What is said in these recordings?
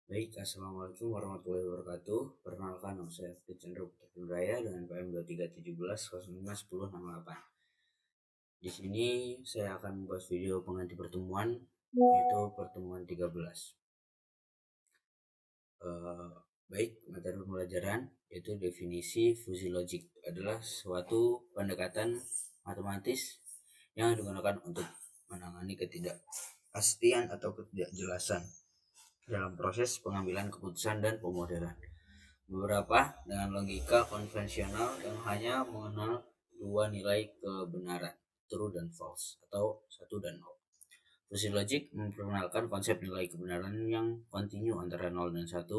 Baik, Assalamualaikum warahmatullahi wabarakatuh. Perkenalkan, nama saya Fikri Chandra Putra Raya dengan PM 2317051068. Di sini saya akan membuat video pengganti pertemuan, yaitu pertemuan 13. Baik, materi pembelajaran yaitu definisi fusi logik adalah suatu pendekatan matematis yang digunakan untuk menangani ketidakpastian atau ketidakjelasan dalam proses pengambilan keputusan dan pemodelan. Beberapa dengan logika konvensional yang hanya mengenal dua nilai kebenaran, true dan false, atau 1 dan 0. Fusi logik memperkenalkan konsep nilai kebenaran yang kontinu antara 0 dan 1.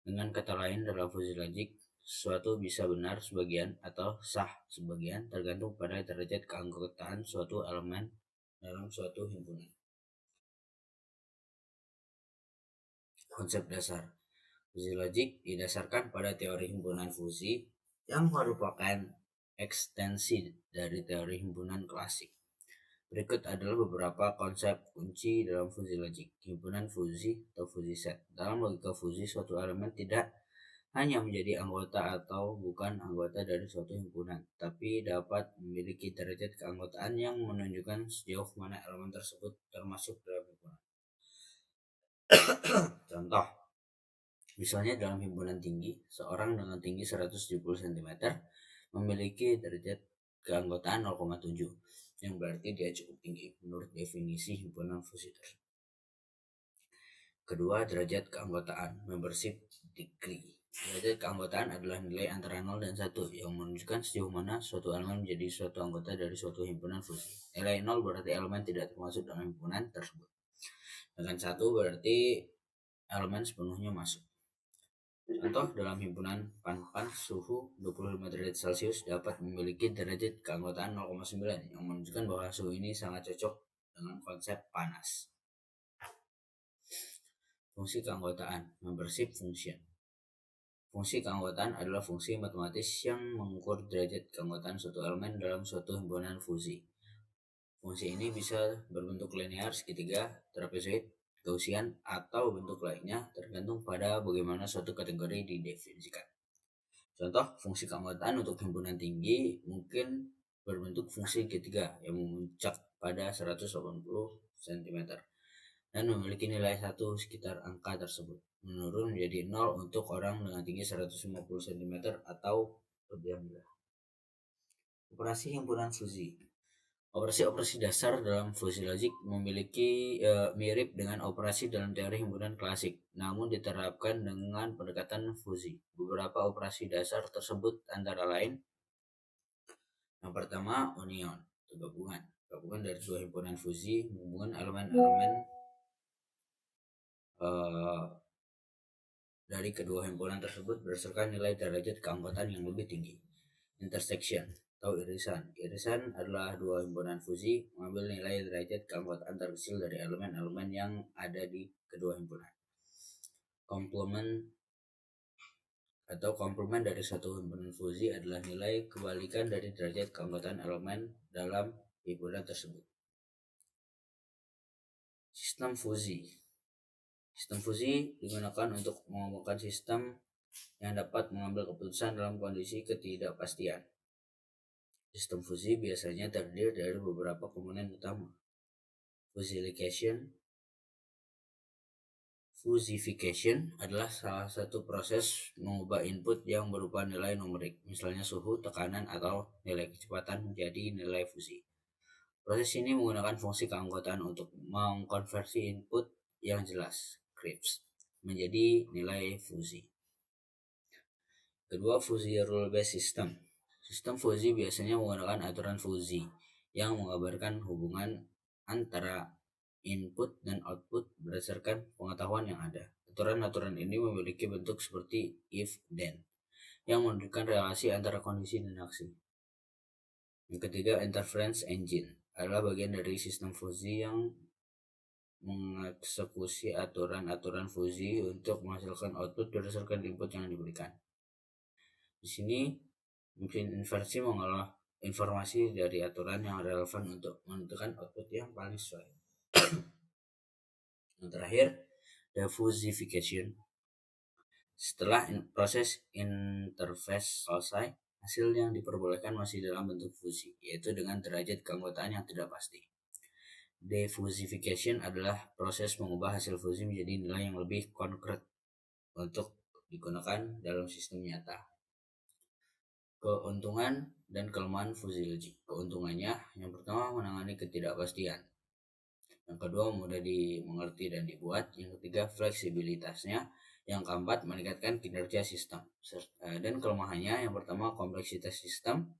Dengan kata lain, dalam fusi logik, sesuatu bisa benar sebagian atau sah sebagian tergantung pada derajat keanggotaan suatu elemen dalam suatu himpunan. Konsep dasar fusi logik didasarkan pada teori himpunan fusi yang merupakan ekstensi dari teori himpunan klasik. Berikut adalah beberapa konsep kunci dalam fusi logik. Himpunan fusi atau fusi set. Dalam logika fusi, suatu elemen tidak hanya menjadi anggota atau bukan anggota dari suatu himpunan, tapi dapat memiliki derajat keanggotaan yang menunjukkan sejauh mana elemen tersebut termasuk dalam himpunan. Contoh, misalnya dalam himpunan tinggi, seorang dengan tinggi 170 cm memiliki derajat keanggotaan 0,7, yang berarti dia cukup tinggi menurut definisi himpunan fusi tersebut. Kedua, derajat keanggotaan, membership degree. Derajat keanggotaan adalah nilai antara 0 dan 1 yang menunjukkan sejauh mana suatu elemen menjadi suatu anggota dari suatu himpunan fusi. Nilai 0 berarti elemen tidak termasuk dalam himpunan tersebut. Dengan 1 berarti elemen sepenuhnya masuk. Contoh, dalam himpunan pan-pan suhu 25 derajat Celcius dapat memiliki derajat keanggotaan 0,9 yang menunjukkan bahwa suhu ini sangat cocok dengan konsep panas. Fungsi keanggotaan, membership function. Fungsi keanggotaan adalah fungsi matematis yang mengukur derajat keanggotaan suatu elemen dalam suatu himpunan fusi. Fungsi ini bisa berbentuk linear, segitiga, trapezoid, Gaussian, atau bentuk lainnya tergantung pada bagaimana suatu kategori didefinisikan. Contoh, fungsi keanggotaan untuk himpunan tinggi mungkin berbentuk fungsi segitiga yang memuncak pada 180 cm dan memiliki nilai 1 sekitar angka tersebut, menurun menjadi 0 untuk orang dengan tinggi 150 cm atau lebih rendah. Operasi himpunan fusi. Operasi-operasi dasar dalam fusi logik memiliki mirip dengan operasi dalam teori himpunan klasik, namun diterapkan dengan pendekatan fusi. Beberapa operasi dasar tersebut antara lain: yang pertama, union, gabungan dari dua himpunan fusi menghubungkan elemen-elemen dari kedua himpunan tersebut berdasarkan nilai derajat keanggotaan yang lebih tinggi. Intersection atau irisan adalah dua himpunan fusi mengambil nilai derajat keanggotaan terkecil dari elemen-elemen yang ada di kedua himpunan. Komplement dari satu himpunan fusi adalah nilai kebalikan dari derajat keanggotaan elemen dalam himpunan tersebut. Sistem fusi. Sistem fusi digunakan untuk mengembangkan sistem yang dapat mengambil keputusan dalam kondisi ketidakpastian. Sistem fusi biasanya terdiri dari beberapa komponen utama. Fusification adalah salah satu proses mengubah input yang berupa nilai numerik, misalnya suhu, tekanan, atau nilai kecepatan menjadi nilai fusi. Proses ini menggunakan fungsi keanggotaan untuk mengkonversi input yang jelas, Krebs, menjadi nilai fusi. Kedua, fusi rule-based system. Sistem fusi biasanya menggunakan aturan fusi yang mengabarkan hubungan antara input dan output berdasarkan pengetahuan yang ada. Aturan-aturan ini memiliki bentuk seperti if-then yang menunjukkan relasi antara kondisi dan aksi. Yang ketiga, inference engine adalah bagian dari sistem fusi yang mengeksekusi aturan-aturan fusi untuk menghasilkan output berdasarkan input yang diberikan. Di sini, mesin inversi mengolah informasi dari aturan yang relevan untuk menentukan output yang paling sesuai. Yang terakhir, diffusification. Setelah proses interface selesai, hasil yang diperbolehkan masih dalam bentuk fusi, yaitu dengan derajat keanggotaan yang tidak pasti. Diffusification adalah proses mengubah hasil fusi menjadi nilai yang lebih konkret untuk digunakan dalam sistem nyata. Keuntungan dan kelemahan fusi logik. Keuntungannya, yang pertama menangani ketidakpastian. Yang kedua mudah dimengerti dan dibuat. Yang ketiga fleksibilitasnya. Yang keempat meningkatkan kinerja sistem. Dan kelemahannya yang pertama kompleksitas sistem.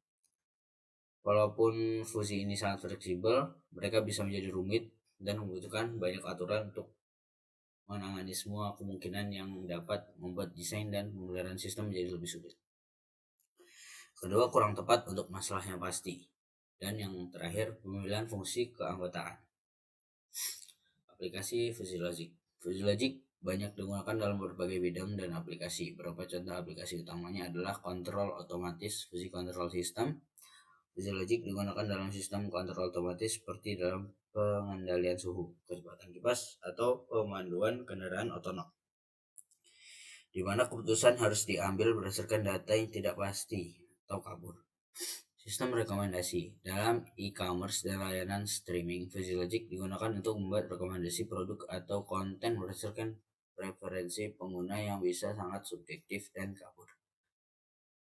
Walaupun fusi ini sangat fleksibel, mereka bisa menjadi rumit dan membutuhkan banyak aturan untuk menangani semua kemungkinan yang dapat membuat desain dan pemeliharaan sistem menjadi lebih sulit. Kedua, kurang tepat untuk masalah yang pasti. Dan yang terakhir, pemilihan fungsi keanggotaan. Aplikasi fusi logik. Fusi logik banyak digunakan dalam berbagai bidang dan aplikasi. Beberapa contoh aplikasi utamanya adalah kontrol otomatis, fusi kontrol sistem. Fusi logik digunakan dalam sistem kontrol otomatis seperti dalam pengendalian suhu, kecepatan kipas, atau pemanduan kendaraan otonom, di mana keputusan harus diambil berdasarkan data yang tidak pasti atau kabur. Sistem rekomendasi. Dalam e-commerce dan layanan streaming, fusi logik digunakan untuk membuat rekomendasi produk atau konten berdasarkan preferensi pengguna yang bisa sangat subjektif dan kabur.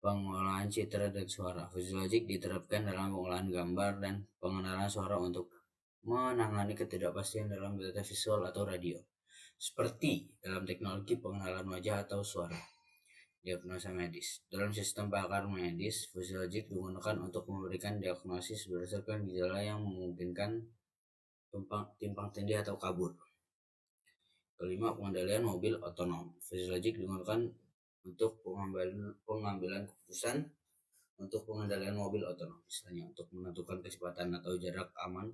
Pengolahan citra dan suara. Fusi logik diterapkan dalam pengolahan gambar dan pengenalan suara untuk menangani ketidakpastian dalam data visual atau radio, seperti dalam teknologi pengenalan wajah atau suara. Diagnosa medis. Dalam sistem pakar medis, fusi logik digunakan untuk memberikan diagnosis berdasarkan gejala yang memungkinkan timpang tindih atau kabur. Kelima, pengendalian mobil otonom. Fusi logik digunakan untuk pengambilan keputusan untuk pengendalian mobil otonom, misalnya untuk menentukan kecepatan atau jarak aman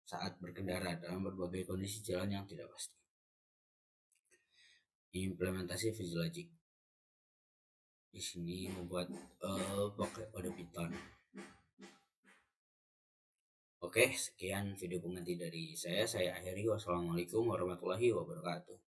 saat berkendara dalam berbagai kondisi jalan yang tidak pasti. Implementasi fusi logik. Di sini membuat pakai kode Python. Oke, sekian video pengganti dari saya. Saya akhiri. Wassalamualaikum warahmatullahi wabarakatuh.